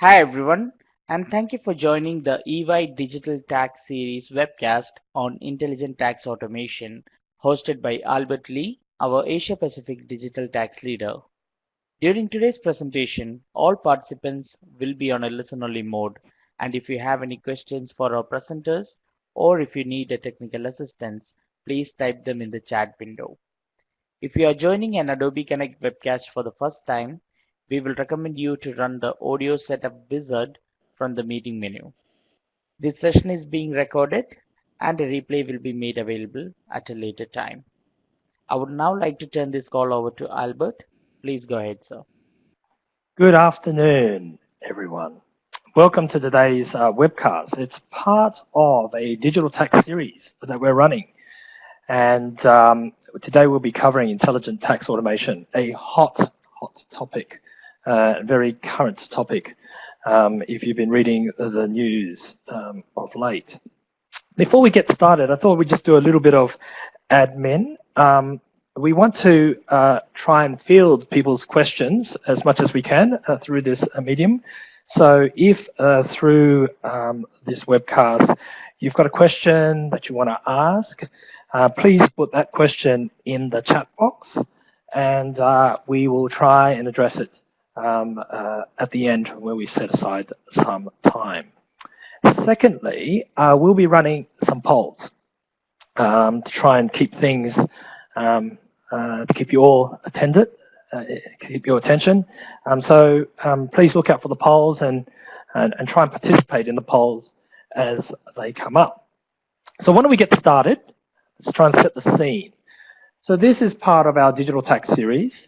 Hi everyone, and thank you for joining the EY Digital Tax Series webcast on Intelligent Tax Automation, hosted by Albert Lee, our Asia Pacific Digital Tax Leader. During today's presentation, all participants will be on a listen-only mode, and if you have any questions for our presenters, or if you need a technical assistance, please type them in the chat window. If you are joining an Adobe Connect webcast for the first time, we will recommend you to run the audio setup wizard from the meeting menu. This session is being recorded and a replay will be made available at a later time. I would now like to turn this call over to Albert. Please go ahead, sir. Good afternoon, everyone. Welcome to today's webcast. It's part of a digital tax series that we're running. And today we'll be covering intelligent tax automation, a hot topic, very current topic if you've been reading the news of late. Before we get started, I thought we'd just do a little bit of admin. We want to try and field people's questions as much as we can through this medium. So if through this webcast you've got a question that you want to ask, please put that question in the chat box and we will try and address it at the end where we've set aside some time. Secondly, we'll be running some polls to try and keep things to keep you all attended, keep your attention. So please look out for the polls and try and participate in the polls as they come up. So why don't we get started? Let's try and set the scene. So this is part of our digital tax series.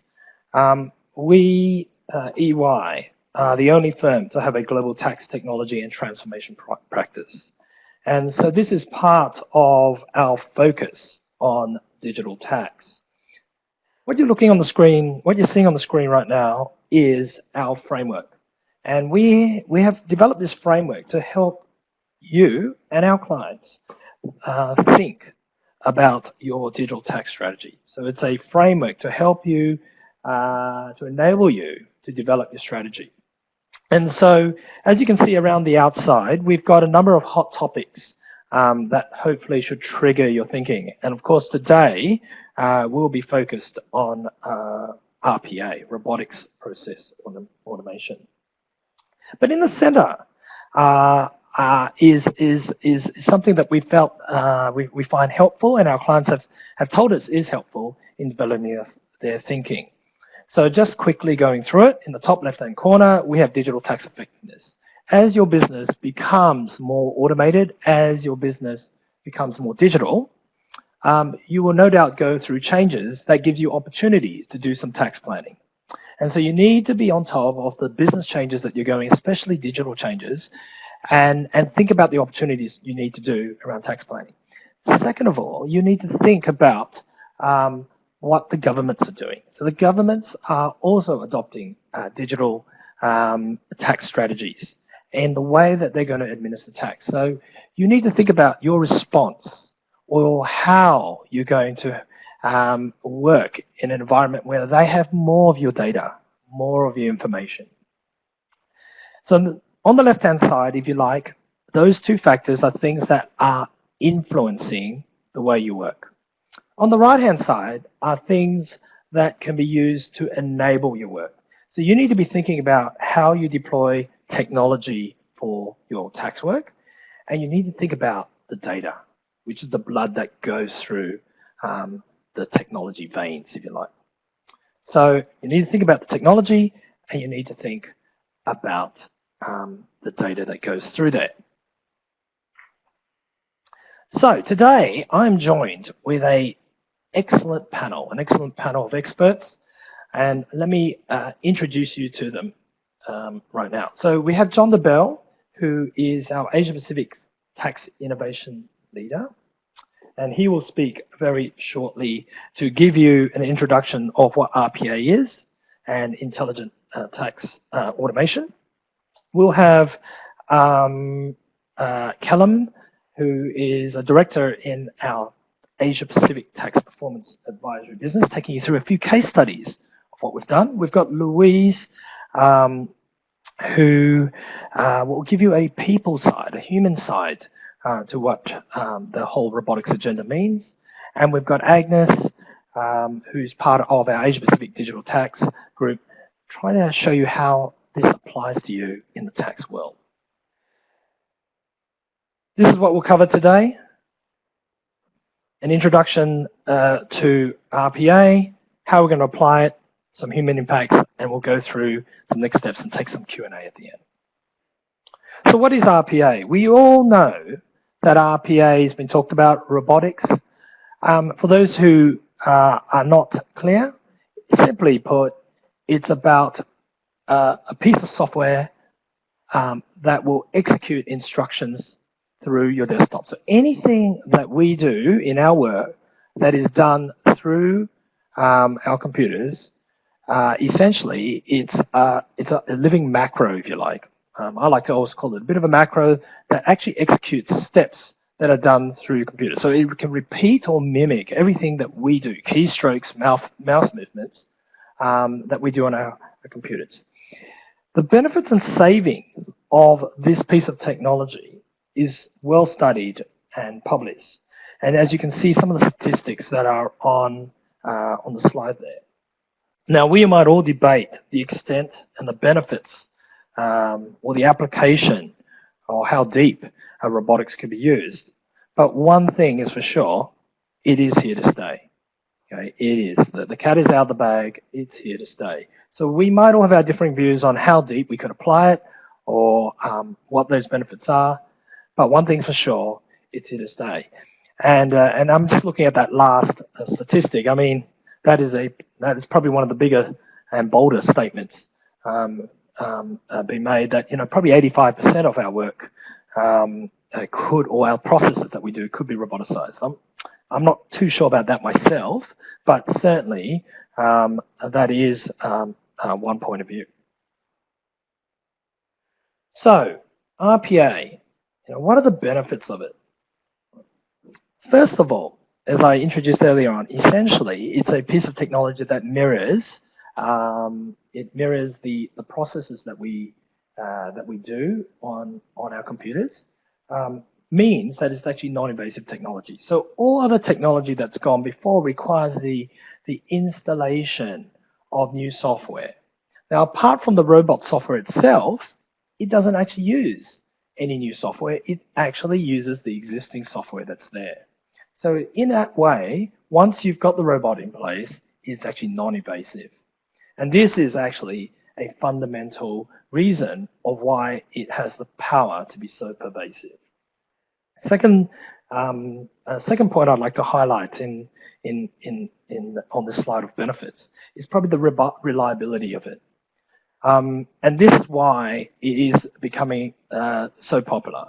We, EY, are the only firm to have a global tax technology and transformation practice. And so this is part of our focus on digital tax. What you're looking on the screen, what you're seeing on the screen right now is our framework. And we have developed this framework to help you and our clients think about your digital tax strategy. So it's a framework to help you, to enable you to develop your strategy. And so, as you can see around the outside, we've got a number of hot topics that hopefully should trigger your thinking. And of course, today we'll be focused on RPA, robotics process automation. But in the center is something that we felt we find helpful, and our clients have told us is helpful in developing their thinking. So just quickly going through it, in the top left-hand corner, we have digital tax effectiveness. As your business becomes more automated, as your business becomes more digital, you will no doubt go through changes that gives you opportunities to do some tax planning. And so you need to be on top of the business changes that you're going, especially digital changes, and think about the opportunities you need to do around tax planning. Second of all, you need to think about what the governments are doing. So the governments are also adopting digital tax strategies and the way that they're going to administer tax. So you need to think about your response or how you're going to work in an environment where they have more of your data, more of your information. So on the left-hand side, if you like, those two factors are things that are influencing the way you work. On the right-hand side are things that can be used to enable your work. So you need to be thinking about how you deploy technology for your tax work, and you need to think about the data, which is the blood that goes through the technology veins, if you like. So you need to think about the technology, and you need to think about the data that goes through there. So today I'm joined with an excellent panel of experts, and let me introduce you to them right now. So we have John DeBell, who is our Asia Pacific Tax Innovation Leader, and he will speak very shortly to give you an introduction of what RPA is and intelligent tax automation. We'll have Callum, who is a director in our Asia Pacific Tax Performance Advisory business, taking you through a few case studies of what we've done. We've got Louise, who will give you a people side, a human side to what the whole robotics agenda means. And we've got Agnes, who's part of our Asia Pacific Digital Tax group, trying to show you how this applies to you in the tax world. This is what we'll cover today. An introduction to RPA, how we're going to apply it, some human impacts, and we'll go through some next steps and take some Q&A at the end. So what is RPA? We all know that RPA has been talked about, robotics. For those who are not clear, simply put, it's about a piece of software that will execute instructions through your desktop. So anything that we do in our work that is done through our computers, essentially it's a living macro, if you like. I like to always call it a bit of a macro that actually executes steps that are done through your computer. So it can repeat or mimic everything that we do, keystrokes, mouse movements that we do on our computers. The benefits and savings of this piece of technology is well studied and published. And as you can see, some of the statistics that are on the slide there. Now, we might all debate the extent and the benefits or the application or how deep robotics could be used. But one thing is for sure, it is here to stay. Okay, it is. The cat is out of the bag. It's here to stay. So we might all have our differing views on how deep we could apply it or what those benefits are. But one thing's for sure, it's here to stay. And I'm just looking at that last statistic. I mean, that is probably one of the bigger and bolder statements being made, that probably 85% of our work or our processes that we do could be roboticized. I'm not too sure about that myself, but certainly that is one point of view. So RPA, what are the benefits of it? First of all, as I introduced earlier on, essentially it's a piece of technology that mirrors the processes that we do on our computers. Means that it's actually non-invasive technology. So all other technology that's gone before requires the installation of new software. Now, apart from the robot software itself, it doesn't actually use any new software. It actually uses the existing software that's there. So in that way, once you've got the robot in place, it's actually non-invasive. And this is actually a fundamental reason of why it has the power to be so pervasive. Second point I'd like to highlight on this slide of benefits is probably the reliability of it. And this is why it is becoming so popular.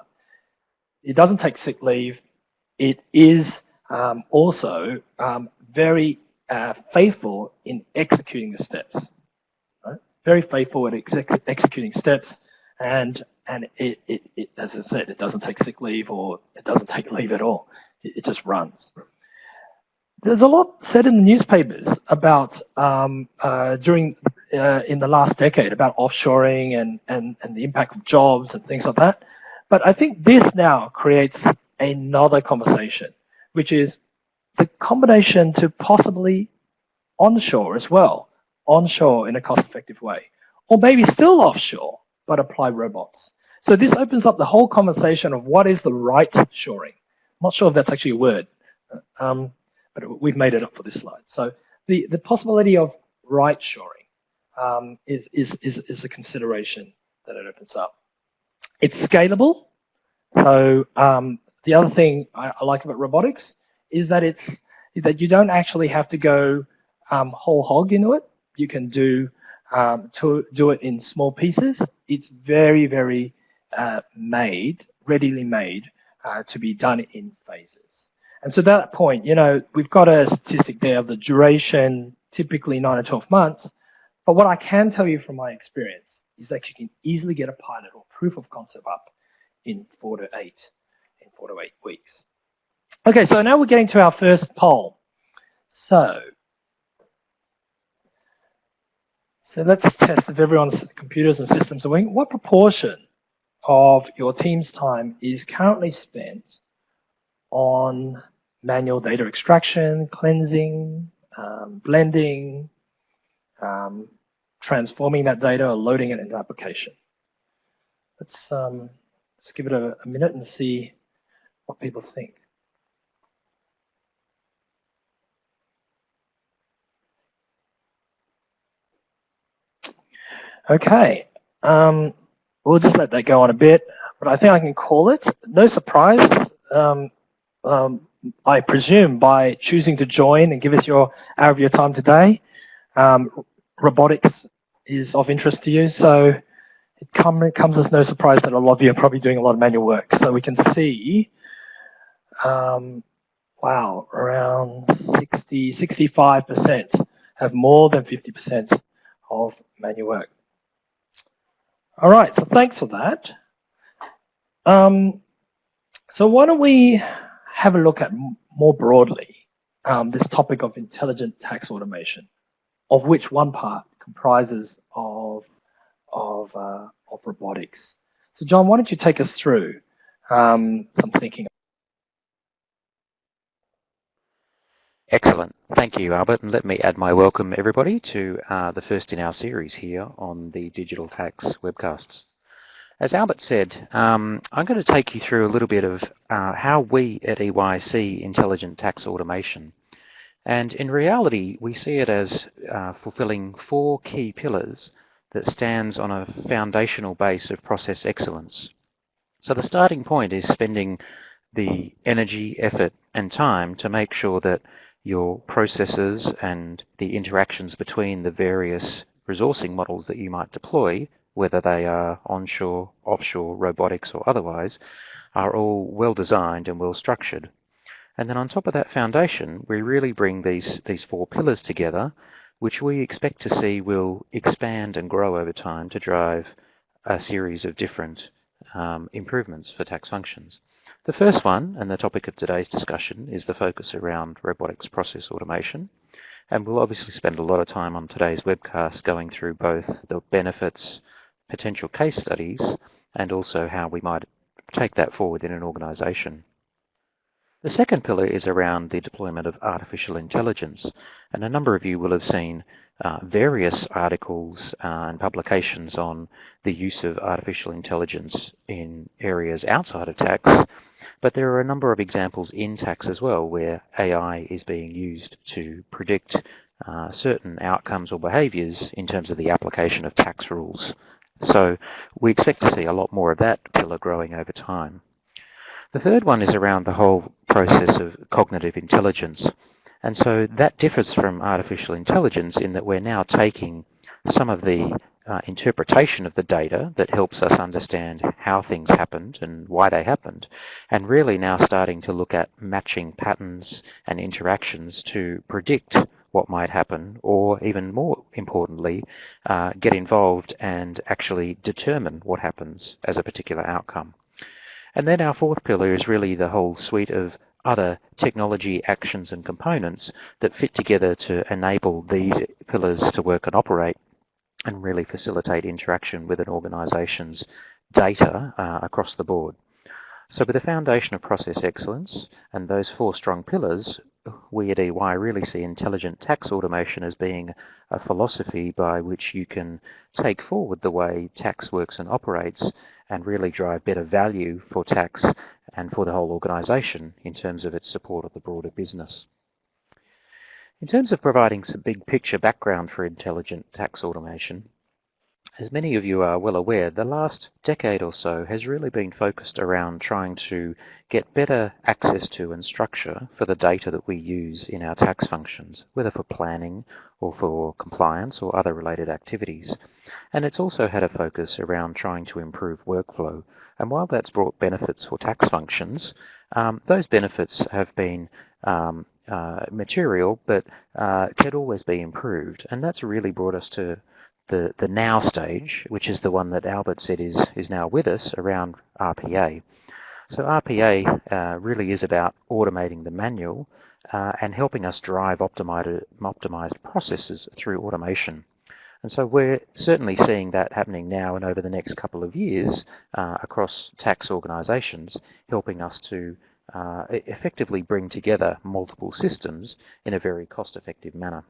It doesn't take sick leave. It is also very faithful in executing the steps. Right? Very faithful at executing steps, and it, as I said, it doesn't take sick leave or it doesn't take leave at all. It just runs. There's a lot said in the newspapers about in the last decade about offshoring and the impact of jobs and things like that. But I think this now creates another conversation, which is the combination to possibly onshore as well, onshore in a cost-effective way, or maybe still offshore, but apply robots. So this opens up the whole conversation of what is the right shoring. I'm not sure if that's actually a word, but we've made it up for this slide. So the possibility of right shoring is a consideration that it opens up. It's scalable. So the other thing I like about robotics is that you don't actually have to go whole hog into it. You can do it in small pieces. It's very, very readily made to be done in phases. And so at that point, we've got a statistic there of the duration, typically 9 or 12 months. But what I can tell you from my experience is that you can easily get a pilot or proof of concept up in 4 to 8 weeks. Okay, so now we're getting to our first poll. So So let's test if everyone's computers and systems are working. What proportion of your team's time is currently spent on manual data extraction, cleansing, blending, transforming that data or loading it into application? Let's give it a minute and see what people think. Okay, we'll just let that go on a bit, but I think I can call it. No surprise, I presume by choosing to join and give us your hour of your time today, robotics is of interest to you. So it comes as no surprise that a lot of you are probably doing a lot of manual work. So we can see, wow, around 60, 65% have more than 50% of manual work. All right, so thanks for that. So why don't we have a look at more broadly this topic of intelligent tax automation, of which one part comprises of robotics. So John, why don't you take us through some thinking? Excellent. Thank you, Albert. And let me add my welcome, everybody, to the first in our series here on the Digital Tax webcasts. As Albert said, I'm going to take you through a little bit of how we at EY see intelligent tax automation. And in reality, we see it as fulfilling 4 key pillars that stands on a foundational base of process excellence. So the starting point is spending the energy, effort, and time to make sure that your processes and the interactions between the various resourcing models that you might deploy, whether they are onshore, offshore, robotics, or otherwise, are all well designed and well structured. And then on top of that foundation, we really bring these 4 pillars together, which we expect to see will expand and grow over time to drive a series of different improvements for tax functions. The first one, and the topic of today's discussion, is the focus around robotics process automation. And we'll obviously spend a lot of time on today's webcast going through both the benefits, potential case studies, and also how we might take that forward in an organisation. The second pillar is around the deployment of artificial intelligence, and a number of you will have seen various articles and publications on the use of artificial intelligence in areas outside of tax, but there are a number of examples in tax as well where AI is being used to predict certain outcomes or behaviours in terms of the application of tax rules. So we expect to see a lot more of that pillar growing over time. The third one is around the whole process of cognitive intelligence. And so that differs from artificial intelligence in that we're now taking some of the interpretation of the data that helps us understand how things happened and why they happened, and really now starting to look at matching patterns and interactions to predict what might happen, or even more importantly, get involved and actually determine what happens as a particular outcome. And then our fourth pillar is really the whole suite of other technology actions and components that fit together to enable these pillars to work and operate and really facilitate interaction with an organisation's data across the board. So with the foundation of process excellence and those 4 strong pillars, we at EY really see intelligent tax automation as being a philosophy by which you can take forward the way tax works and operates and really drive better value for tax and for the whole organisation in terms of its support of the broader business. In terms of providing some big picture background for intelligent tax automation, as many of you are well aware, the last decade or so has really been focused around trying to get better access to and structure for the data that we use in our tax functions, whether for planning or for compliance or other related activities. And it's also had a focus around trying to improve workflow. And while that's brought benefits for tax functions, those benefits have been material, but could always be improved. And that's really brought us to the now stage, which is the one that Albert said is now with us, around RPA. So RPA really is about automating the manual and helping us drive optimized processes through automation. And so we're certainly seeing that happening now and over the next couple of years across tax organisations, helping us to effectively bring together multiple systems in a very cost-effective manner.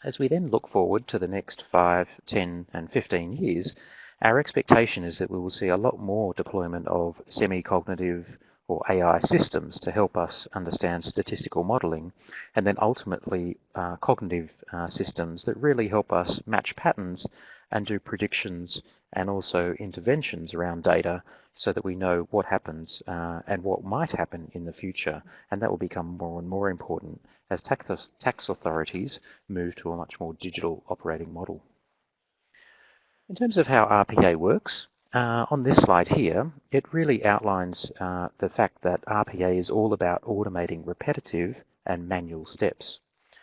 As we then look forward to the next 5, 10 and 15 years, our expectation is that we will see a lot more deployment of semi-cognitive or AI systems to help us understand statistical modelling, and then ultimately cognitive systems that really help us match patterns and do predictions and also interventions around data so that we know what happens and what might happen in the future, and that will become more and more important as tax authorities move to a much more digital operating model. In terms of how RPA works, on this slide here, it really outlines the fact that RPA is all about automating repetitive and manual steps.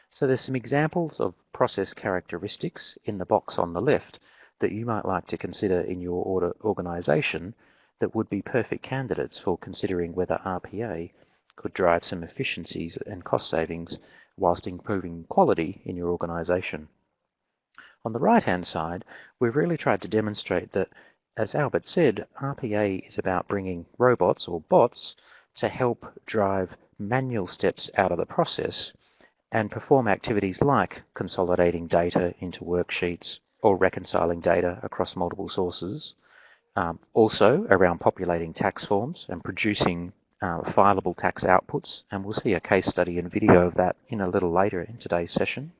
So there's some examples of process characteristics in the box on the left that you might like to consider in your organization that would be perfect candidates for considering whether RPA could drive some efficiencies and cost savings whilst improving quality in your organization. On the right-hand side, we've really tried to demonstrate that, as Albert said, RPA is about bringing robots or bots to help drive manual steps out of the process and perform activities like consolidating data into worksheets or reconciling data across multiple sources. Also around populating tax forms and producing fileable tax outputs, and we'll see a case study and video of that in a little later in today's session.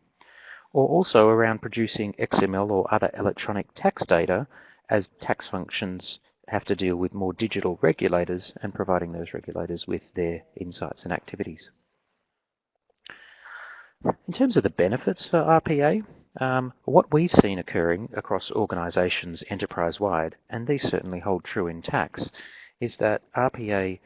Or also around producing XML or other electronic tax data as tax functions have to deal with more digital regulators and providing those regulators with their insights and activities. In terms of the benefits for RPA, what we've seen occurring across organisations enterprise-wide, and these certainly hold true in tax, is that RPA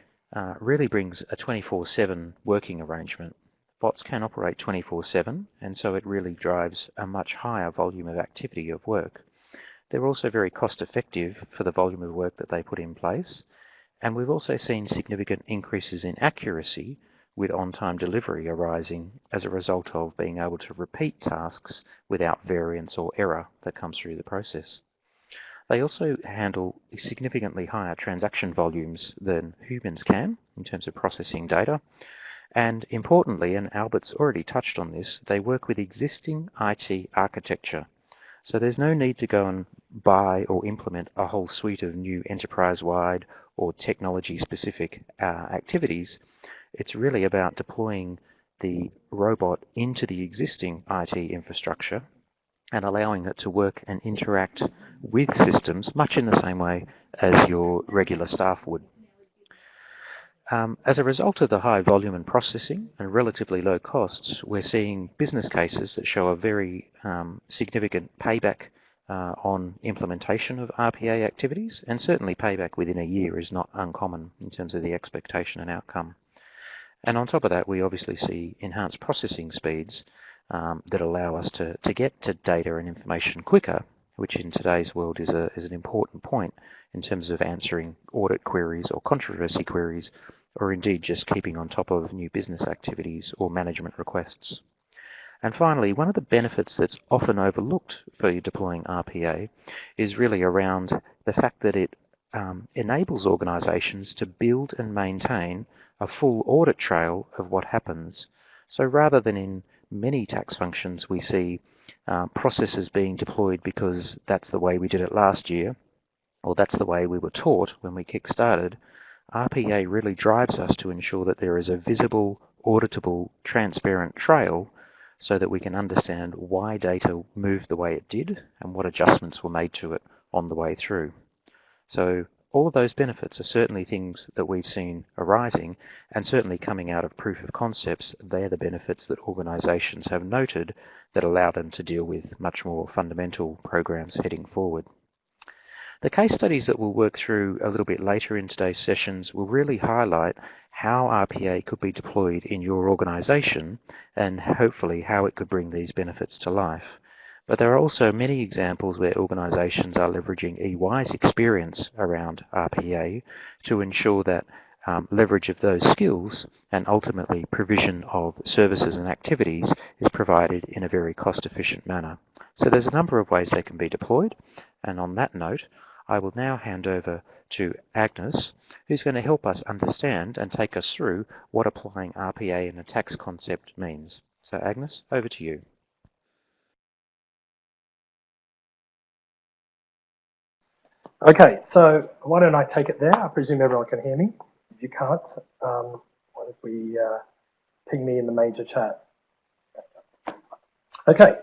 really brings a 24/7 working arrangement. Bots can operate 24/7, and so it really drives a much higher volume of activity of work. They're also very cost-effective for the volume of work that they put in place, and we've also seen significant increases in accuracy with on-time delivery arising as a result of being able to repeat tasks without variance or error that comes through the process. They also handle significantly higher transaction volumes than humans can in terms of processing data. And importantly, and Albert's already touched on this, they work with existing IT architecture. So there's no need to go and buy or implement a whole suite of new enterprise-wide or technology-specific activities. It's really about deploying the robot into the existing IT infrastructure and allowing it to work and interact with systems much in the same way as your regular staff would. As a result of the high volume and processing and relatively low costs, we're seeing business cases that show a very significant payback on implementation of RPA activities, and certainly payback within a year is not uncommon in terms of the expectation and outcome. And on top of that, we obviously see enhanced processing speeds that allow us to get to data and information quicker, which in today's world is an important point in terms of answering audit queries or controversy queries, or indeed just keeping on top of new business activities or management requests. And finally, one of the benefits that's often overlooked for deploying RPA is really around the fact that it enables organisations to build and maintain a full audit trail of what happens. So rather than in many tax functions we see processes being deployed because that's the way we did it last year, or that's the way we were taught when we kick-started, RPA really drives us to ensure that there is a visible, auditable, transparent trail so that we can understand why data moved the way it did and what adjustments were made to it on the way through. So all of those benefits are certainly things that we've seen arising, and certainly coming out of proof of concepts, they're the benefits that organisations have noted that allow them to deal with much more fundamental programs heading forward. The case studies that we'll work through a little bit later in today's sessions will really highlight how RPA could be deployed in your organisation and hopefully how it could bring these benefits to life. But there are also many examples where organisations are leveraging EY's experience around RPA to ensure that leverage of those skills and ultimately provision of services and activities is provided in a very cost-efficient manner. So there's a number of ways they can be deployed, and on that note I will now hand over to Agnes, who's going to help us understand and take us through what applying RPA in a tax concept means. So Agnes, over to you. Okay, so why don't I take it there? I presume everyone can hear me. If you can't, what if we ping me in the major chat? Okay,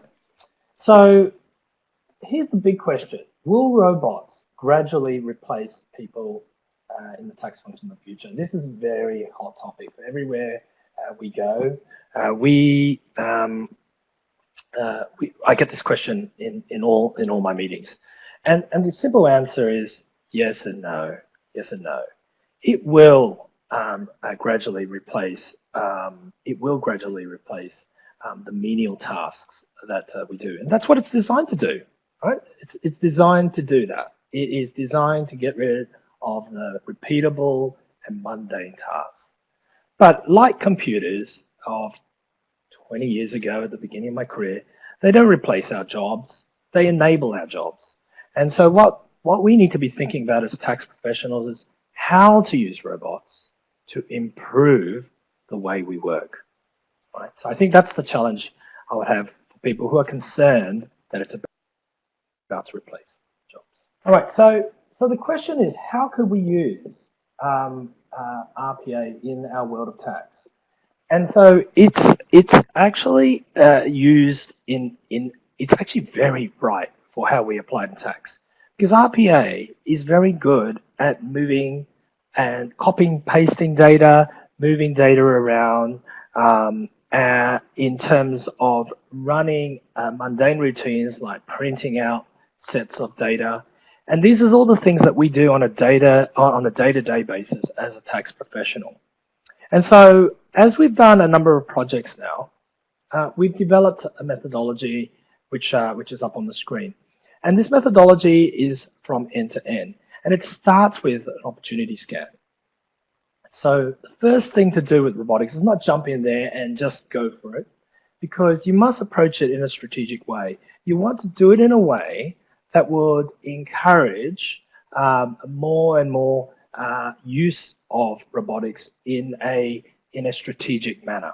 so here's the big question. Will robots gradually replace people in the tax function of the future? This is a very hot topic. Everywhere we go, I get this question in all my meetings. And the simple answer is yes and no, yes and no. It will gradually replace the menial tasks that we do, and that's what it's designed to do, right? It's designed to do that. It is designed to get rid of the repeatable and mundane tasks. But like computers of 20 years ago at the beginning of my career, they don't replace our jobs, they enable our jobs. And so what we need to be thinking about as tax professionals is how to use robots to improve the way we work. Right? So I think that's the challenge I would have for people who are concerned that it's about to replace jobs. All right, so the question is, how could we use RPA in our world of tax? And so it's actually used it's actually very right for how we apply it in tax, because RPA is very good at moving and copying, pasting data, moving data around in terms of running mundane routines like printing out sets of data. And these are all the things that we do on a day-to-day basis as a tax professional. And so as we've done a number of projects now, we've developed a methodology which is up on the screen. And this methodology is from end to end. And it starts with an opportunity scan. So the first thing to do with robotics is not jump in there and just go for it, because you must approach it in a strategic way. You want to do it in a way that would encourage more and more use of robotics in a strategic manner.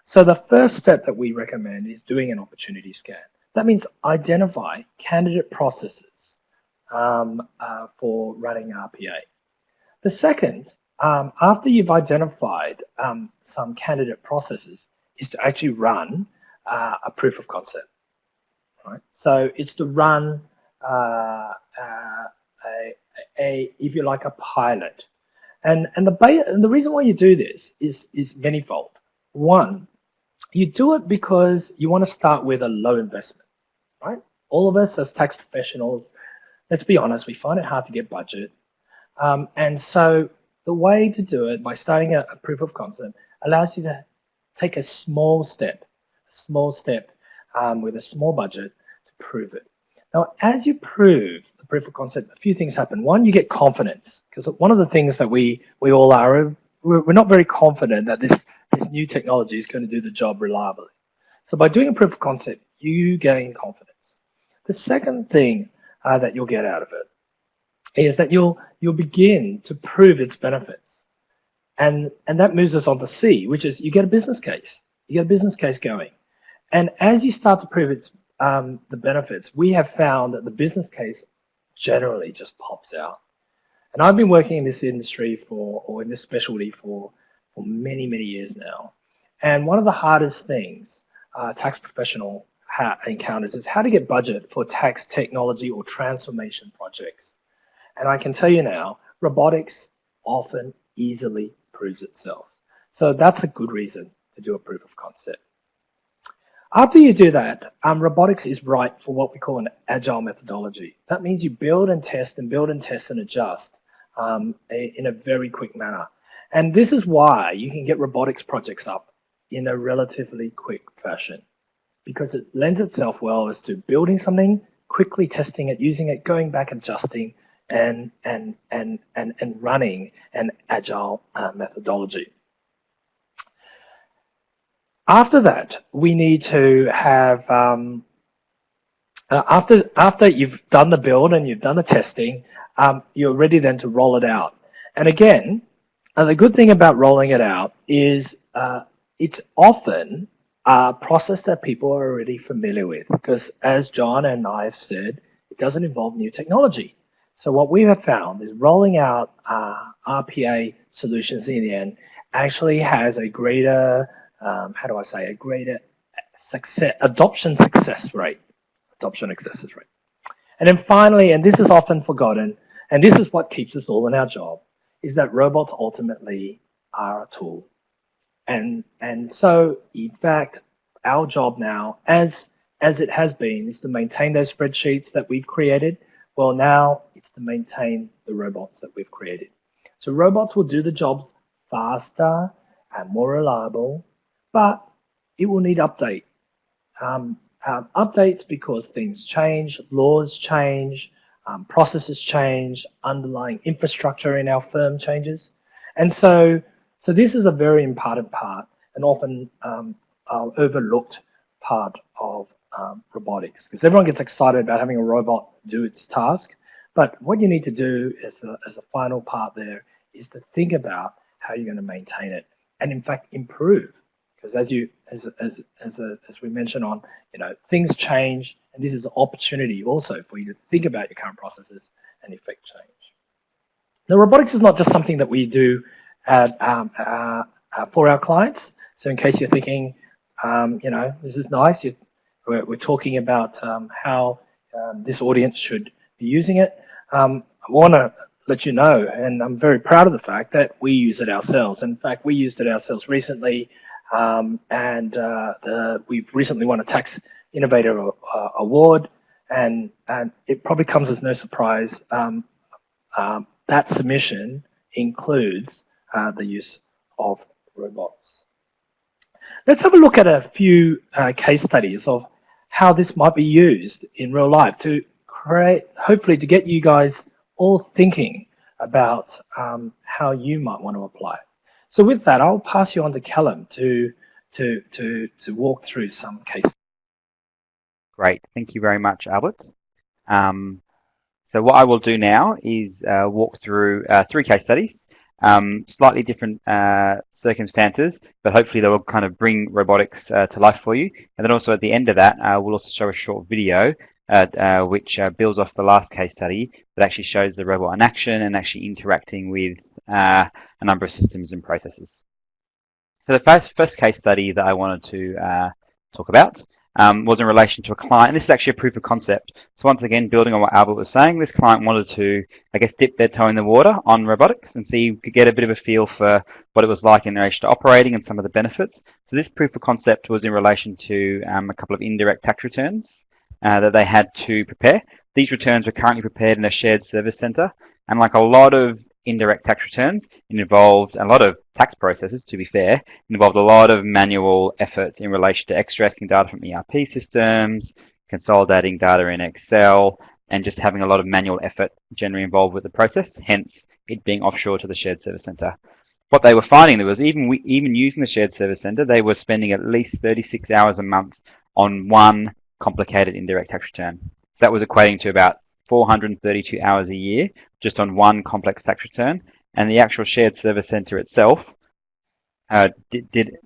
So the first step that we recommend is doing an opportunity scan. That means identify candidate processes for running RPA. The second, after you've identified some candidate processes, is to actually run a proof of concept. Right? So it's to run if you like, a pilot. And the reason why you do this is manifold. One, you do it because you want to start with a low investment, right? All of us as tax professionals, let's be honest, we find it hard to get budget. And so the way to do it by starting a proof of concept allows you to take a small step with a small budget to prove it. Now, as you prove the proof of concept, a few things happen. One, you get confidence, because one of the things that we all are, we're not very confident that this new technology is going to do the job reliably. So by doing a proof of concept, you gain confidence. The second thing that you'll get out of it is that you'll begin to prove its benefits. And that moves us on to C, which is you get a business case. You get a business case going. And as you start to prove its the benefits, we have found that the business case generally just pops out. And I've been working in this industry or in this specialty for many, many years now. And one of the hardest things a tax professional encounters is how to get budget for tax technology or transformation projects. And I can tell you now, robotics often easily proves itself. So that's a good reason to do a proof of concept. After you do that, robotics is right for what we call an agile methodology. That means you build and test and adjust in a very quick manner. And this is why you can get robotics projects up in a relatively quick fashion, because it lends itself well as to building something, quickly testing it, using it, going back, adjusting, and running an agile methodology. After that, we need to have after you've done the build and you've done the testing, you're ready then to roll it out. And again, the good thing about rolling it out is it's often a process that people are already familiar with, because as John and I have said, it doesn't involve new technology. So what we have found is rolling out RPA solutions in the end actually has a greater, a greater adoption success rate. And then finally, and this is often forgotten, and this is what keeps us all in our job, is that robots ultimately are a tool. And so, in fact, our job now, as it has been, is to maintain those spreadsheets that we've created. Well, now it's to maintain the robots that we've created. So robots will do the jobs faster and more reliable, but it will need update. Updates because things change, laws change, processes change, underlying infrastructure in our firm changes. And so this is a very important part and often overlooked part of robotics, because everyone gets excited about having a robot do its task. But what you need to do as a final part there is to think about how you're going to maintain it and in fact improve. Because as we mentioned on, things change, and this is an opportunity also for you to think about your current processes and effect change. Now, robotics is not just something that we do for our clients. So in case you're thinking, this is nice, we're talking about how this audience should be using it. I want to let you know, and I'm very proud of the fact that we use it ourselves. In fact, we used it ourselves recently. We've recently won a Tax Innovator Award, and it probably comes as no surprise that submission includes the use of robots. Let's have a look at a few case studies of how this might be used in real life to create, hopefully to get you guys all thinking about how you might want to apply it. So with that, I'll pass you on to Callum to walk through some cases. Great, thank you very much, Albert. So what I will do now is walk through 3 case studies, slightly different circumstances, but hopefully they will kind of bring robotics to life for you. And then also at the end of that, we'll also show a short video which builds off the last case study that actually shows the robot in action and actually interacting with a number of systems and processes. So the first case study that I wanted to talk about was in relation to a client, and this is actually a proof of concept. So once again, building on what Albert was saying, this client wanted to, I guess, dip their toe in the water on robotics and see if you could get a bit of a feel for what it was like in relation to operating and some of the benefits. So this proof of concept was in relation to a couple of indirect tax returns that they had to prepare. These returns were currently prepared in a shared service center, and like a lot of indirect tax returns, it involved a lot of tax processes, to be fair. It involved a lot of manual effort in relation to extracting data from ERP systems, consolidating data in Excel, and just having a lot of manual effort generally involved with the process, hence it being offshore to the shared service center. What they were finding was even using the shared service center, they were spending at least 36 hours a month on one complicated indirect tax return. So that was equating to about 432 hours a year just on one complex tax return, and the actual shared service center itself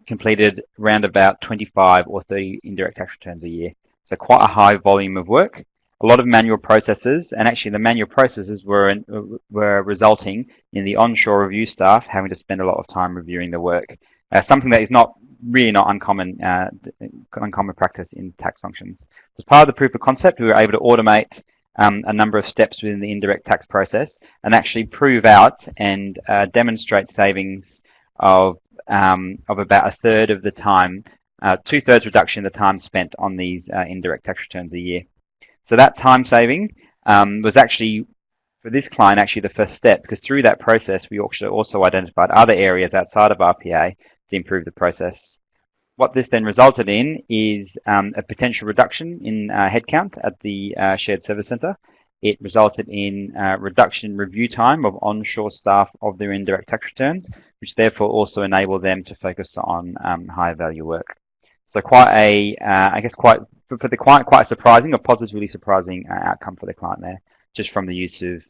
completed around about 25 or 30 indirect tax returns a year. So quite a high volume of work, a lot of manual processes, and actually the manual processes were resulting in the onshore review staff having to spend a lot of time reviewing the work. Something that is not uncommon practice in tax functions. As part of the proof of concept, we were able to automate a number of steps within the indirect tax process and actually prove out and demonstrate savings of about a third of the time, 2/3 reduction in the time spent on these indirect tax returns a year. So that time saving was actually, for this client, actually the first step, because through that process we also identified other areas outside of RPA to improve the process. What this then resulted in is a potential reduction in headcount at the shared service center, It resulted in reduction in review time of onshore staff of their indirect tax returns, which therefore also enabled them to focus on higher value work. So quite a, I guess for the client, quite a surprising or positively surprising outcome for the client there, just from the use of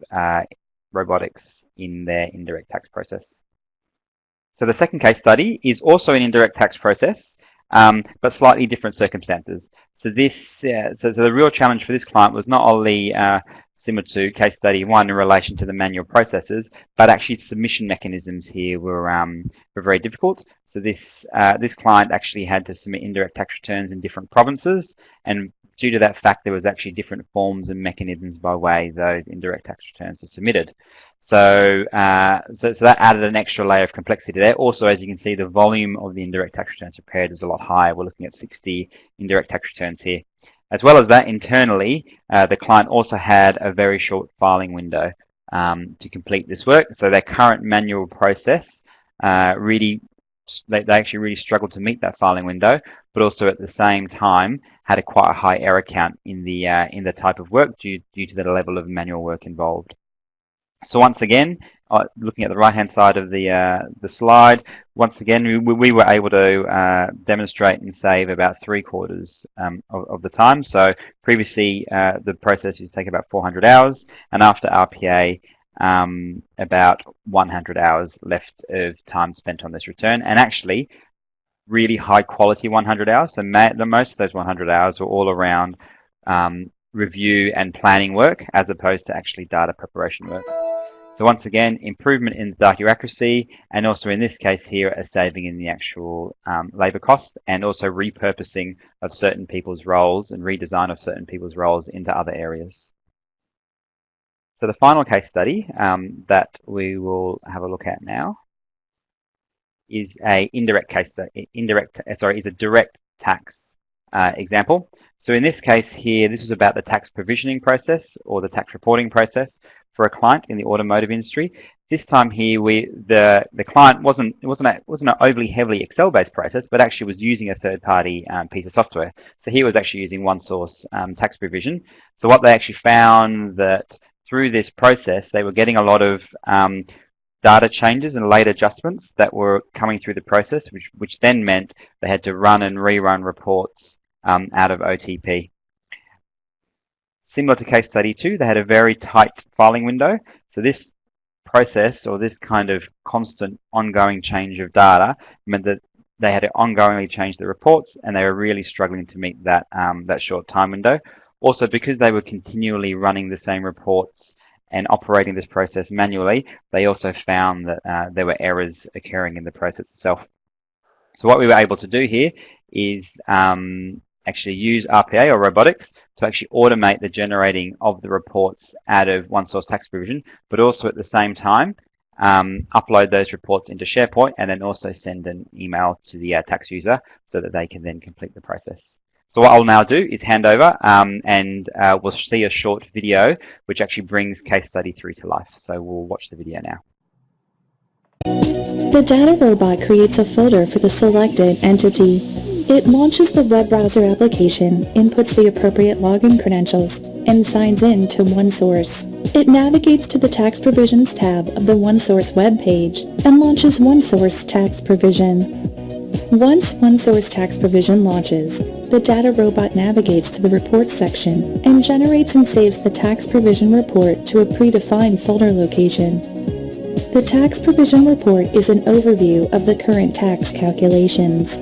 robotics in their indirect tax process. So the second case study is also an indirect tax process, but slightly different circumstances. So this, so the real challenge for this client was not only similar to case study 1 in relation to the manual processes, but actually submission mechanisms here were very difficult. So this client actually had to submit indirect tax returns in different provinces, and due to that fact, there was actually different forms and mechanisms by way those indirect tax returns are submitted. So, so that added an extra layer of complexity there. Also, as you can see, the volume of the indirect tax returns prepared was a lot higher. We're looking at 60 indirect tax returns here. As well as that, internally, the client also had a very short filing window to complete this work. So their current manual process they actually really struggled to meet that filing window, but also at the same time had quite a high error count in the type of work due to the level of manual work involved. So once again, looking at the right-hand side of the slide, once again we were able to demonstrate and save about 3/4 of the time. So previously the process used to take about 400 hours, and after RPA, about 100 hours left of time spent on this return, and actually really high quality 100 hours. So most of those 100 hours were all around review and planning work as opposed to actually data preparation work. So once again, improvement in data accuracy, and also in this case here, a saving in the actual labour cost, and also repurposing of certain people's roles and redesign of certain people's roles into other areas. So the final case study that we will have a look at now is a direct tax example. So in this case here, this is about the tax provisioning process or the tax reporting process for a client in the automotive industry. This time here, the client wasn't an overly heavily Excel-based process, but actually was using a third-party piece of software. So he was actually using OneSource tax provision. So what they actually found that through this process, they were getting a lot of data changes and late adjustments that were coming through the process, which then meant they had to run and rerun reports out of OTP. Similar to case study 2, they had a very tight filing window. So this process, or this kind of constant ongoing change of data, meant that they had to ongoingly change the reports, and they were really struggling to meet that that short time window. Also, because they were continually running the same reports and operating this process manually, they also found that there were errors occurring in the process itself. So what we were able to do here is actually use RPA or robotics to actually automate the generating of the reports out of OneSource tax provision, but also at the same time upload those reports into SharePoint, and then also send an email to the tax user so that they can then complete the process. So what I'll now do is hand over and we'll see a short video which actually brings case study 3 to life. So we'll watch the video now. The data robot creates a folder for the selected entity. It launches the web browser application, inputs the appropriate login credentials, and signs in to OneSource. It navigates to the Tax Provisions tab of the OneSource web page and launches OneSource Tax Provision. Once OneSource Tax Provision launches, the data robot navigates to the Reports section and generates and saves the Tax Provision report to a predefined folder location. The Tax Provision report is an overview of the current tax calculations.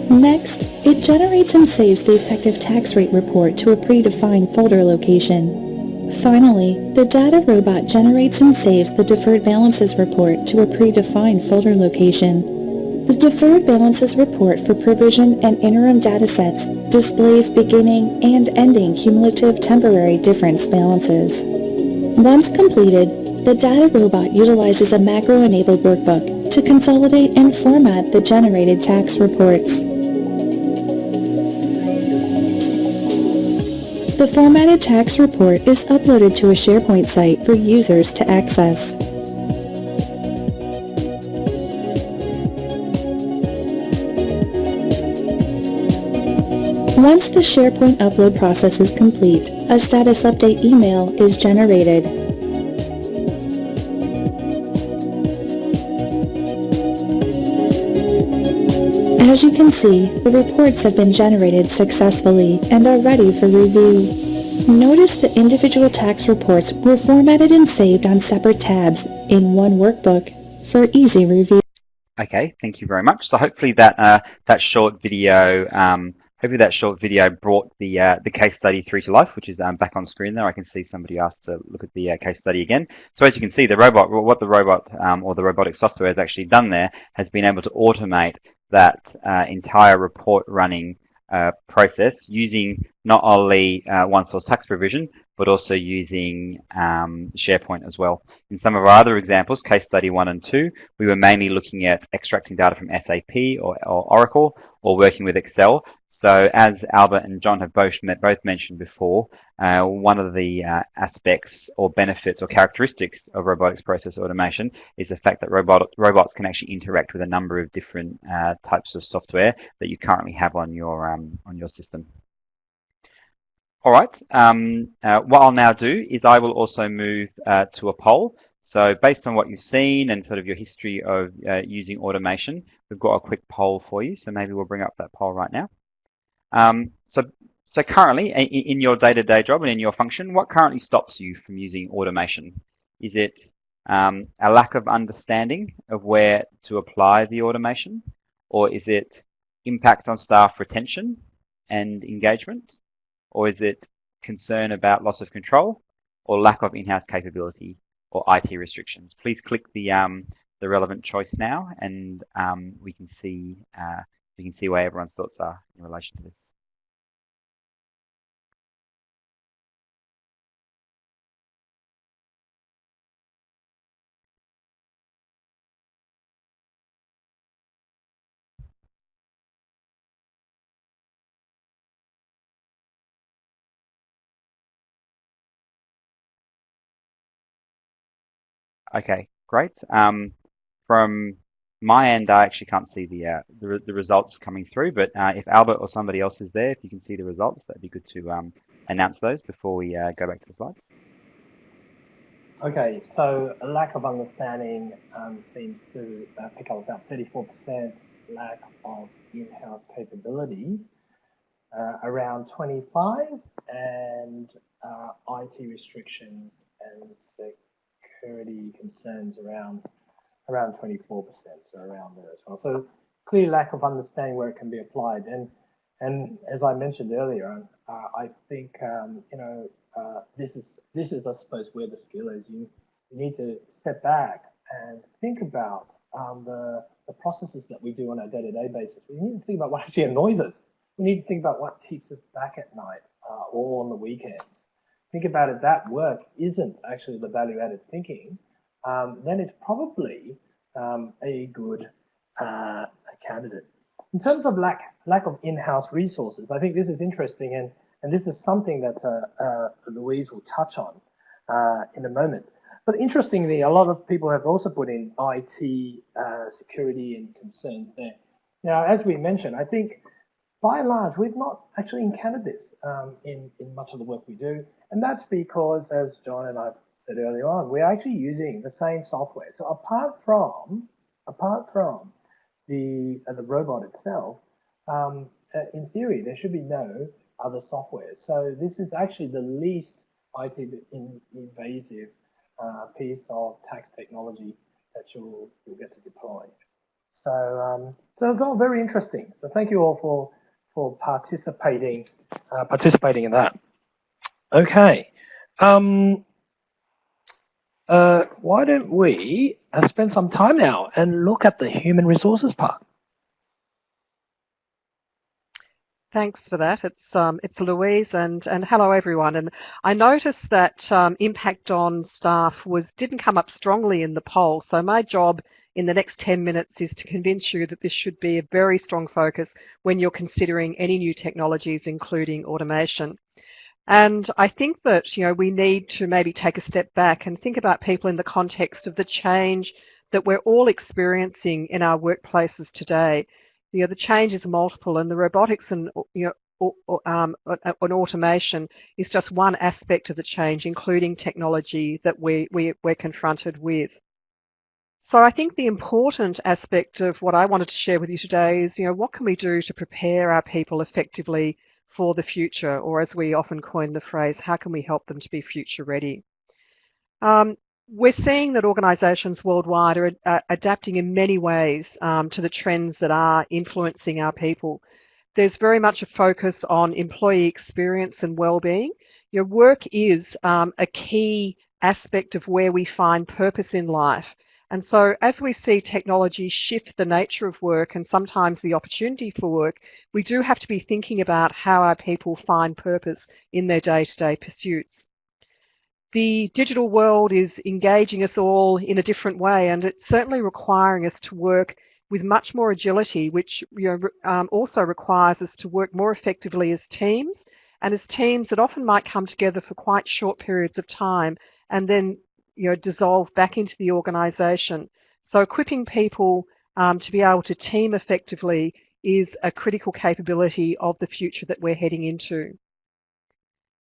Next, it generates and saves the effective tax rate report to a predefined folder location. Finally, the data robot generates and saves the deferred balances report to a predefined folder location. The deferred balances report for provision and interim datasets displays beginning and ending cumulative temporary difference balances. Once completed, the data robot utilizes a macro-enabled workbook to consolidate and format the generated tax reports. The formatted tax report is uploaded to a SharePoint site for users to access. Once the SharePoint upload process is complete, a status update email is generated. As you can see, the reports have been generated successfully and are ready for review. Notice the individual tax reports were formatted and saved on separate tabs in one workbook for easy review. Okay, thank you very much. So hopefully that short video brought the case study through to life, which is back on screen there. I can see somebody asked to look at the case study again. So as you can see, what the robot or the robotic software has actually done there has been able to automate that entire report running process using not only one-source tax provision, but also using SharePoint as well. In some of our other examples, case study 1 and 2, we were mainly looking at extracting data from SAP or Oracle, or working with Excel. So as Albert and John have both mentioned before, one of the aspects or benefits or characteristics of robotics process automation is the fact that robots can actually interact with a number of different types of software that you currently have on your system. All right, what I'll now do is I will also move to a poll. So based on what you've seen and sort of your history of using automation, we've got a quick poll for you. So maybe we'll bring up that poll right now. So currently in your day-to-day job and in your function, what currently stops you from using automation? Is it a lack of understanding of where to apply the automation? Or is it impact on staff retention and engagement? Or is it concern about loss of control or lack of in-house capability or IT restrictions? Please click the relevant choice now, and we can see where everyone's thoughts are in relation to this. Okay, great. From my end, I actually can't see the results coming through, but if Albert or somebody else is there, if you can see the results, that'd be good to announce those before we go back to the slides. Okay, so a lack of understanding seems to pick up about 34%, lack of in-house capability, around 25, and IT restrictions and security concerns around 24%, so around there as well. So clear lack of understanding where it can be applied, and as I mentioned earlier, I think this is I suppose where the skill is. You need to step back and think about the processes that we do on a day-to-day basis. We need to think about what actually annoys us. We need to think about what keeps us back at night or on the weekends. Think about if that work isn't actually the value-added thinking, then it's probably a good candidate. In terms of lack of in-house resources, I think this is interesting, and this is something that Louise will touch on in a moment. But interestingly, a lot of people have also put in IT security and concerns there. Now, as we mentioned, I think by and large, we've not actually encountered this in much of the work we do. And that's because, as John and I said earlier on, we're actually using the same software. So apart from the robot itself, in theory, there should be no other software. So this is actually the least IT invasive piece of tax technology that you'll get to deploy. So it's all very interesting. So thank you all for participating in that. Okay. Why don't we spend some time now and look at the human resources part? Thanks for that. It's Louise, and hello everyone. And I noticed that impact on staff didn't come up strongly in the poll. So my job in the next 10 minutes is to convince you that this should be a very strong focus when you're considering any new technologies, including automation. And I think that we need to maybe take a step back and think about people in the context of the change that we're all experiencing in our workplaces today. The change is multiple, and the robotics and automation is just one aspect of the change, including technology that we're confronted with. So I think the important aspect of what I wanted to share with you today is, what can we do to prepare our people effectively for the future, or as we often coin the phrase, how can we help them to be future ready? We're seeing that organisations worldwide are adapting in many ways to the trends that are influencing our people. There's very much a focus on employee experience and well-being. Work is a key aspect of where we find purpose in life. And so as we see technology shift the nature of work and sometimes the opportunity for work, we do have to be thinking about how our people find purpose in their day-to-day pursuits. The digital world is engaging us all in a different way, and it's certainly requiring us to work with much more agility, which also requires us to work more effectively as teams, and as teams that often might come together for quite short periods of time and then dissolve back into the organisation. So equipping people to be able to team effectively is a critical capability of the future that we're heading into.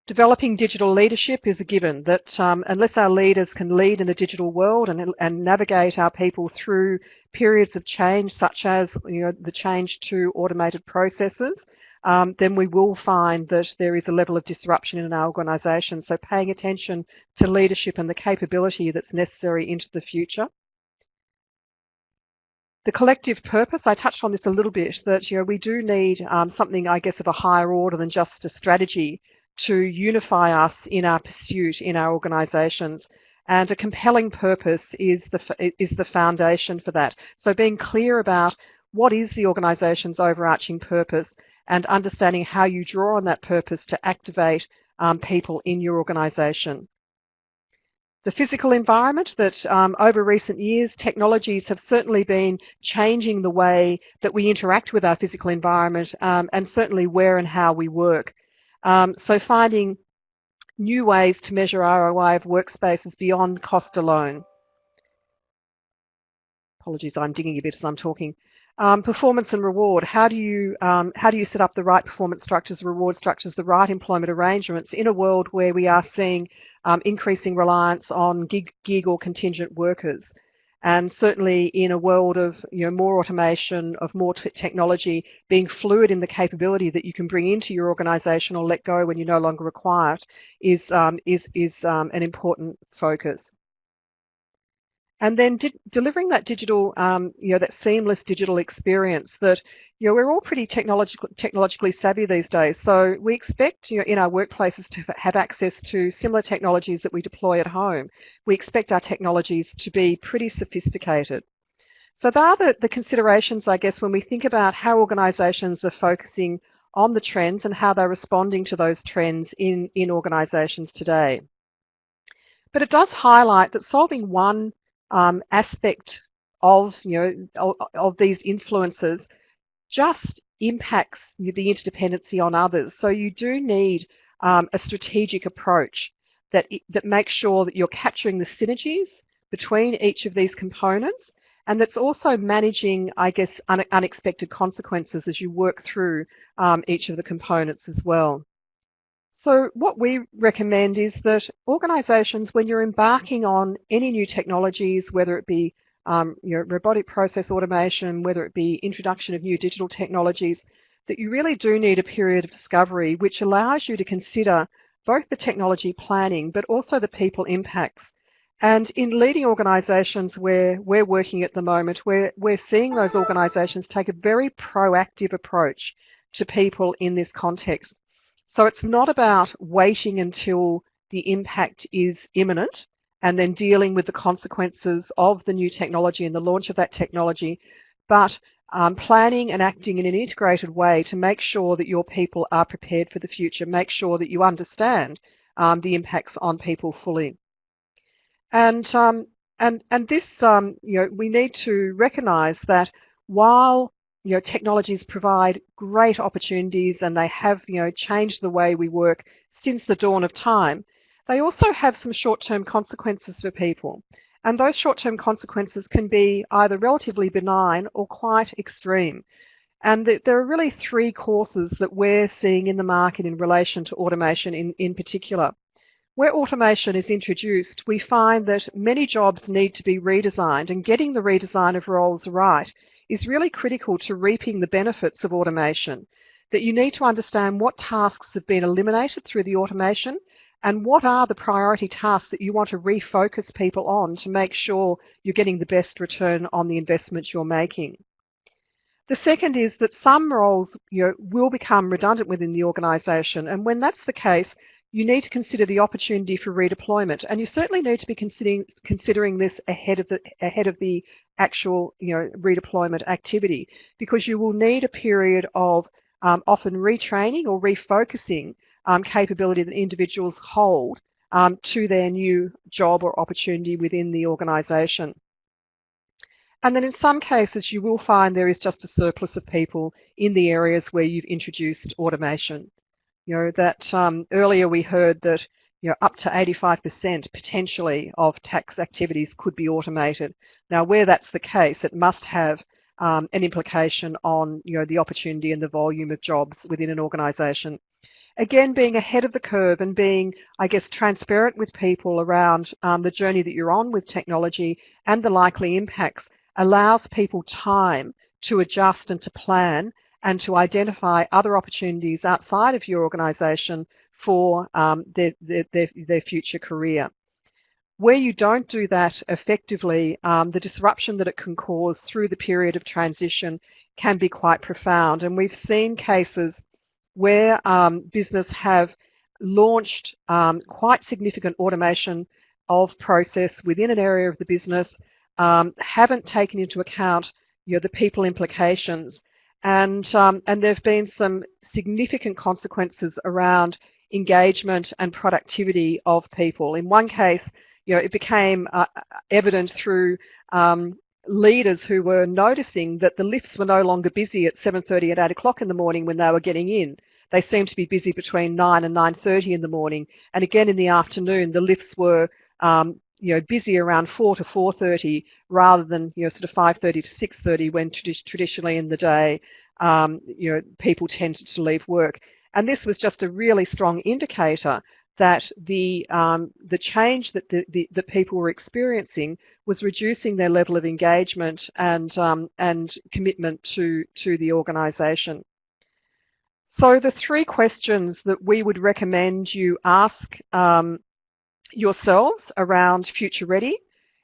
Developing digital leadership is a given, that unless our leaders can lead in the digital world and navigate our people through periods of change, such as the change to automated processes, then we will find that there is a level of disruption in our organisation. So paying attention to leadership and the capability that's necessary into the future. The collective purpose, I touched on this a little bit, that we do need something, I guess, of a higher order than just a strategy to unify us in our pursuit in our organisations. And a compelling purpose is the foundation for that. So being clear about what is the organisation's overarching purpose and understanding how you draw on that purpose to activate people in your organisation. The physical environment, that over recent years, technologies have certainly been changing the way that we interact with our physical environment and certainly where and how we work. So finding new ways to measure ROI of workspaces beyond cost alone. Apologies, I'm digging a bit as I'm talking. Performance and reward. How do you set up the right performance structures, reward structures, the right employment arrangements in a world where we are seeing increasing reliance on gig or contingent workers? And certainly in a world of more automation, of more technology, being fluid in the capability that you can bring into your organisation or let go when you no longer require it is an important focus. And then delivering that digital, that seamless digital experience that, we're all pretty technologically savvy these days. So we expect, in our workplaces to have access to similar technologies that we deploy at home. We expect our technologies to be pretty sophisticated. So they are the considerations, I guess, when we think about how organisations are focusing on the trends and how they're responding to those trends in organisations today. But it does highlight that solving one aspect of these influences just impacts the interdependency on others. So you do need a strategic approach that makes sure that you're capturing the synergies between each of these components, and that's also managing, I guess, unexpected consequences as you work through each of the components as well. So what we recommend is that organisations, when you're embarking on any new technologies, whether it be robotic process automation, whether it be introduction of new digital technologies, that you really do need a period of discovery which allows you to consider both the technology planning but also the people impacts. And in leading organisations where we're working at the moment, we're seeing those organisations take a very proactive approach to people in this context. So it's not about waiting until the impact is imminent and then dealing with the consequences of the new technology and the launch of that technology, but planning and acting in an integrated way to make sure that your people are prepared for the future, make sure that you understand the impacts on people fully. And this, we need to recognise that while technologies provide great opportunities and they have changed the way we work since the dawn of time, they also have some short-term consequences for people. And those short-term consequences can be either relatively benign or quite extreme. And there are really three courses that we're seeing in the market in relation to automation in particular. Where automation is introduced, we find that many jobs need to be redesigned, and getting the redesign of roles right is really critical to reaping the benefits of automation. That you need to understand what tasks have been eliminated through the automation and what are the priority tasks that you want to refocus people on to make sure you're getting the best return on the investment you're making. The second is that some roles will become redundant within the organisation, and when that's the case, you need to consider the opportunity for redeployment, and you certainly need to be considering this ahead of the actual redeployment activity, because you will need a period of often retraining or refocusing capability that individuals hold to their new job or opportunity within the organisation. And then in some cases, you will find there is just a surplus of people in the areas where you've introduced automation. That earlier we heard that up to 85% potentially of tax activities could be automated. Now, where that's the case, it must have an implication on the opportunity and the volume of jobs within an organisation. Again, being ahead of the curve and being, I guess, transparent with people around the journey that you're on with technology and the likely impacts allows people time to adjust and to plan and to identify other opportunities outside of your organisation for their future career. Where you don't do that effectively, the disruption that it can cause through the period of transition can be quite profound. And we've seen cases where business have launched quite significant automation of process within an area of the business, haven't taken into account the people implications, and there have been some significant consequences around engagement and productivity of people. In one case, it became evident through leaders who were noticing that the lifts were no longer busy at 7:30 and 8 o'clock in the morning when they were getting in. They seemed to be busy between 9 and 9:30 in the morning, and again in the afternoon the lifts were busy around 4 to 4:30 rather than sort of 5:30 to 6:30 when traditionally in the day people tended to leave work. And this was just a really strong indicator that the change that the people were experiencing was reducing their level of engagement and commitment to the organisation. So the three questions that we would recommend you ask yourselves around future ready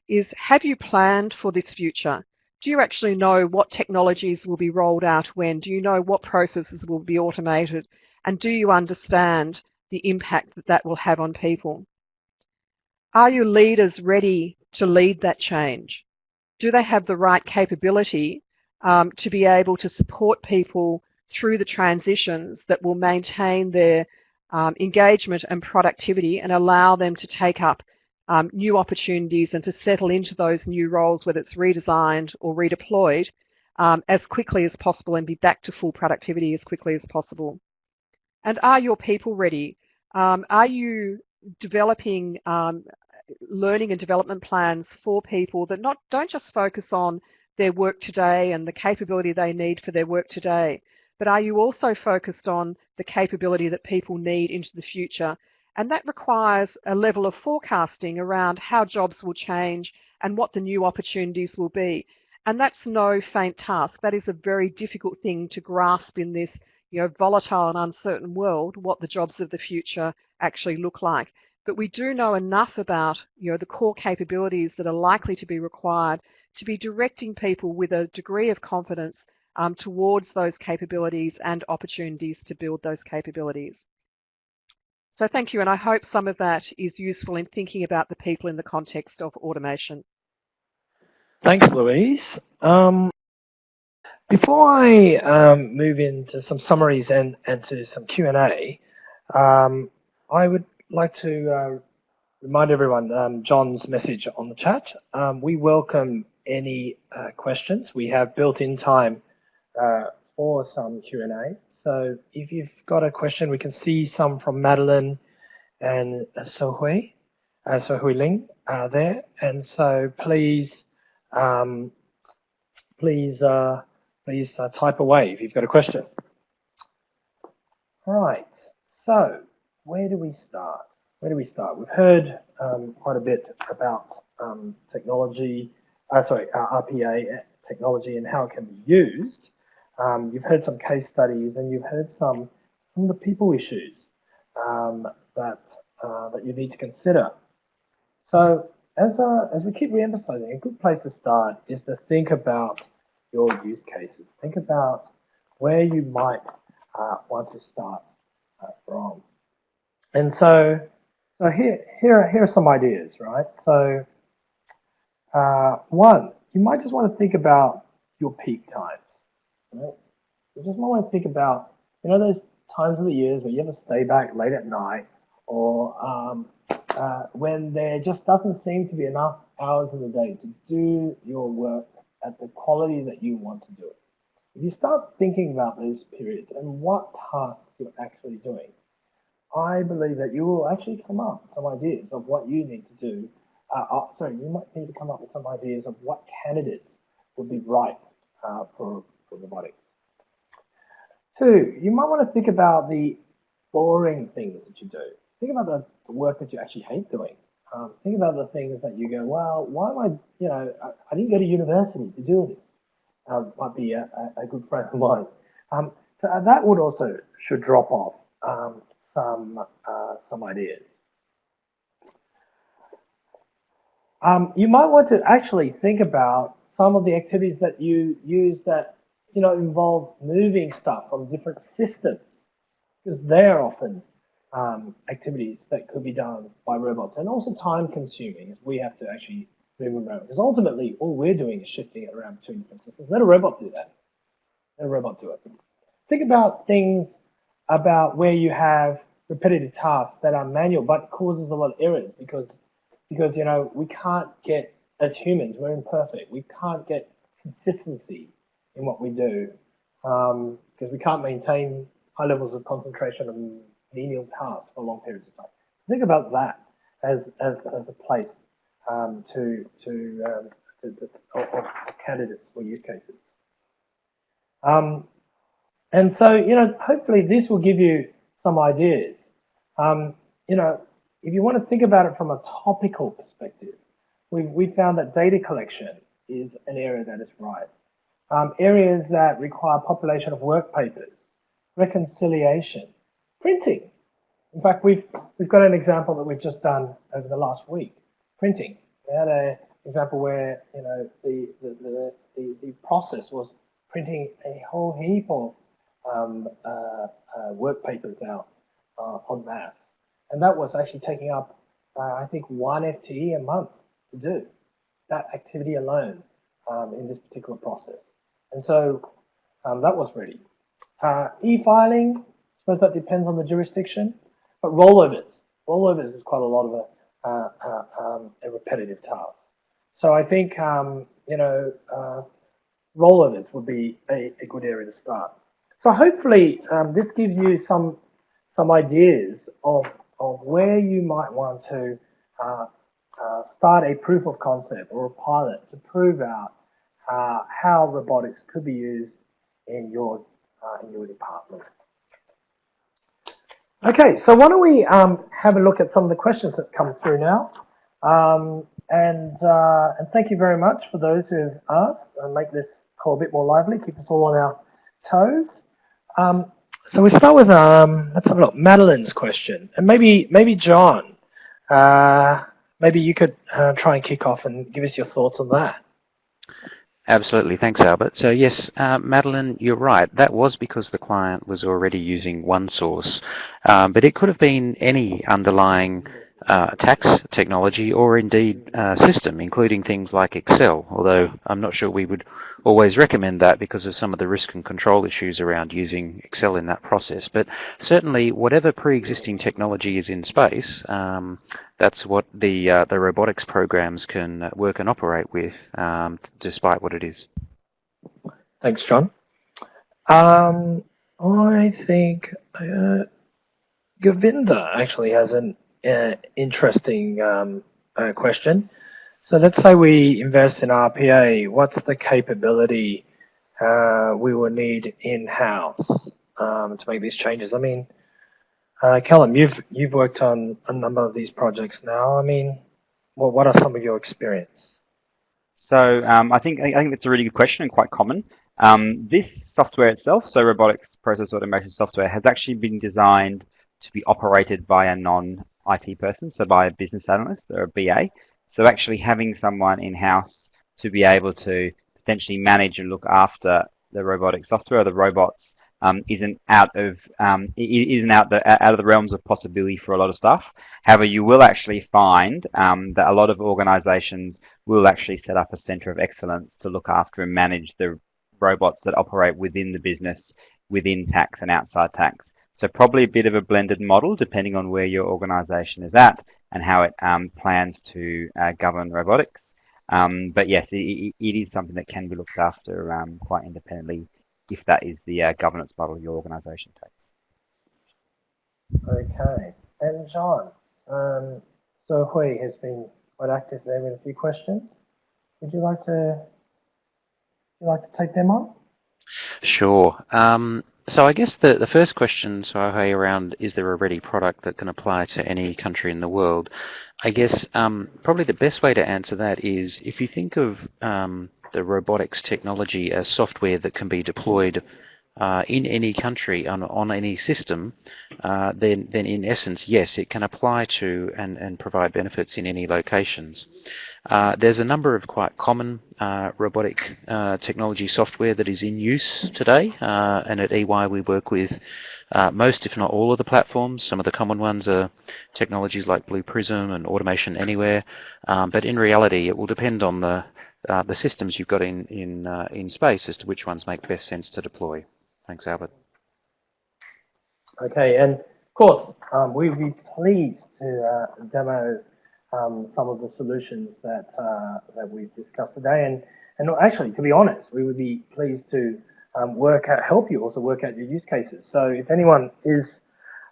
is, have you planned for this future? Do you actually know what technologies will be rolled out when? Do you know what processes will be automated? And do you understand the impact that that will have on people? Are your leaders ready to lead that change? Do they have the right capability to be able to support people through the transitions that will maintain their engagement and productivity and allow them to take up new opportunities and to settle into those new roles, whether it's redesigned or redeployed, as quickly as possible and be back to full productivity as quickly as possible? And are your people ready? Are you developing learning and development plans for people that don't just focus on their work today and the capability they need for their work today, but are you also focused on the capability that people need into the future? And that requires a level of forecasting around how jobs will change and what the new opportunities will be. And that's no faint task. That is a very difficult thing to grasp in this volatile and uncertain world, what the jobs of the future actually look like. But we do know enough about the core capabilities that are likely to be required to be directing people with a degree of confidence towards those capabilities and opportunities to build those capabilities. So thank you, and I hope some of that is useful in thinking about the people in the context of automation. Thanks, Louise. Before I move into some summaries and to some Q&A, I would like to remind everyone John's message on the chat. We welcome any questions. We have built-in time for some Q&A. So if you've got a question, we can see some from Madeline and Sohui Ling there. And so please please type away if you've got a question. Right, so where do we start? We've heard quite a bit about technology, RPA technology and how it can be used. You've heard some case studies and you've heard some of the people issues that you need to consider. So as we keep re-emphasizing, a good place to start is to think about your use cases. Think about where you might want to start from. And so here are some ideas, right? So one, you might just want to think about your peak times. Right? You just want to think about, those times of the years where you have to stay back late at night, or when there just doesn't seem to be enough hours in the day to do your work at the quality that you want to do it. If you start thinking about those periods and what tasks you're actually doing, I believe that you will actually come up with some ideas of what you need to do. You might need to come up with some ideas of what candidates would be right for robotics. Two, you might want to think about the boring things that you do. Think about the work that you actually hate doing. Think about the things that you go, well, why am I didn't go to university to do this. Might be a good friend of mine. So that would also should drop off some ideas. You might want to actually think about some of the activities that you use that involve moving stuff from different systems, because they're often activities that could be done by robots, and also time consuming as we have to actually move them around, because ultimately all we're doing is shifting it around between different systems. Let a robot do that. Let a robot do it. Think about things about where you have repetitive tasks that are manual but causes a lot of errors because we can't get, as humans, we're imperfect. We can't get consistency in what we do because we can't maintain high levels of concentration on menial tasks for long periods of time. Think about that as a place of candidates for use cases. And so, hopefully this will give you some ideas. If you want to think about it from a topical perspective, we found that data collection is an area that is right. Areas that require population of work papers, reconciliation, printing. In fact, we've got an example that we've just done over the last week. Printing. We had an example where the process was printing a whole heap of work papers out en masse, and that was actually taking up I think 1 FTE a month to do that activity alone in this particular process. And so that was ready. E-filing, I suppose that depends on the jurisdiction, but rollovers is quite a lot of a repetitive task. So I think rollovers would be a good area to start. So hopefully this gives you some ideas of where you might want to start a proof of concept or a pilot to prove out how robotics could be used in your department. Okay, so why don't we have a look at some of the questions that come through now, and thank you very much for those who have asked and make this call a bit more lively, keep us all on our toes. So we start with let's have a look, Madeline's question, and maybe John, maybe you could try and kick off and give us your thoughts on that. Absolutely, thanks Albert. So yes, Madeline, you're right. That was because the client was already using one source, but it could have been any underlying tax technology or indeed system, including things like Excel, although I'm not sure we would always recommend that because of some of the risk and control issues around using Excel in that process. But certainly whatever pre-existing technology is in space, that's what the robotics programs can work and operate with, despite what it is. Thanks, John. I think Govinda actually has an interesting question. So let's say we invest in RPA. What's the capability we will need in-house to make these changes. I mean, Callum, you've worked on a number of these projects now. I mean, what are some of your experience? So I think that's a really good question and quite common. This software itself, so robotics process automation software, has actually been designed to be operated by a non-IT person, so by a business analyst or a BA. So actually having someone in-house to be able to potentially manage and look after the robotic software or the robots isn't out of the realms of possibility for a lot of stuff. However, you will actually find that a lot of organizations will actually set up a center of excellence to look after and manage the robots that operate within the business, within tax and outside tax. So probably a bit of a blended model depending on where your organization is at and how it plans to govern robotics. But yes, it is something that can be looked after quite independently if that is the governance model your organization takes. Okay. And John, so Hui has been quite active there with a few questions. Would you like to take them on? Sure. So I guess the first question, Hui, around is there a ready product that can apply to any country in the world? I guess probably the best way to answer that is if you think of the robotics technology as software that can be deployed in any country on any system, then in essence, yes, it can apply to and provide benefits in any locations. There's a number of quite common robotic technology software that is in use today, and at EY we work with most, if not all, of the platforms. Some of the common ones are technologies like Blue Prism and Automation Anywhere, but in reality it will depend on the systems you've got in space as to which ones make best sense to deploy. Thanks, Albert. Okay, and of course, we'd be pleased to demo some of the solutions that we've discussed today. And actually, to be honest, we would be pleased to help you also work out your use cases. So if anyone is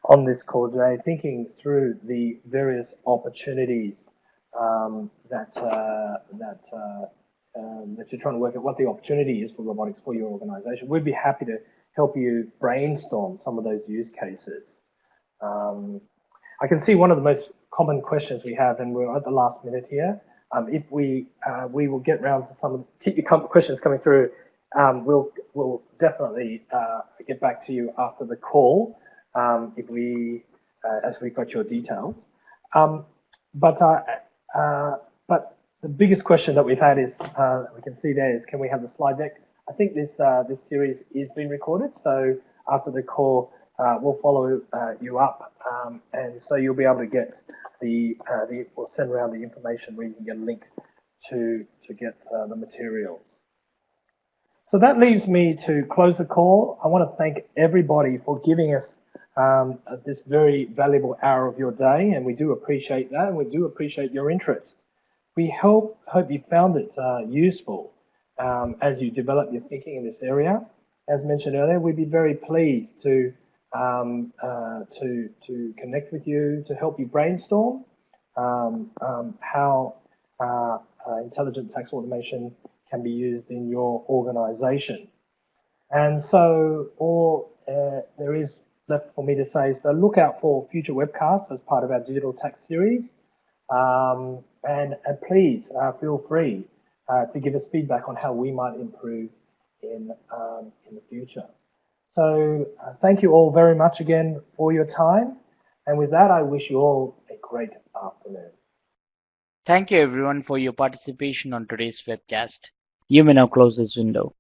on this call today thinking through the various opportunities that you're trying to work out what the opportunity is for robotics for your organization, we'd be happy to help you brainstorm some of those use cases. I can see one of the most common questions we have, and we're at the last minute here. If we will get round to some of keep your questions coming through. We'll definitely get back to you after the call as we got your details. But the biggest question that we've had is, we can see there is, can we have the slide deck? I think this series is being recorded, so after the call, we'll follow you up, and so you'll be able to get we'll send around the information where you can get a link to get the materials. So that leaves me to close the call. I want to thank everybody for giving us this very valuable hour of your day, and we do appreciate that, and we do appreciate your interest. We hope you found it useful as you develop your thinking in this area. As mentioned earlier, we'd be very pleased to connect with you to help you brainstorm how intelligent tax automation can be used in your organization. And so all there is left for me to say is to look out for future webcasts as part of our digital tax series. And please feel free to give us feedback on how we might improve in the future. So thank you all very much again for your time. And with that, I wish you all a great afternoon. Thank you everyone for your participation on today's webcast. You may now close this window.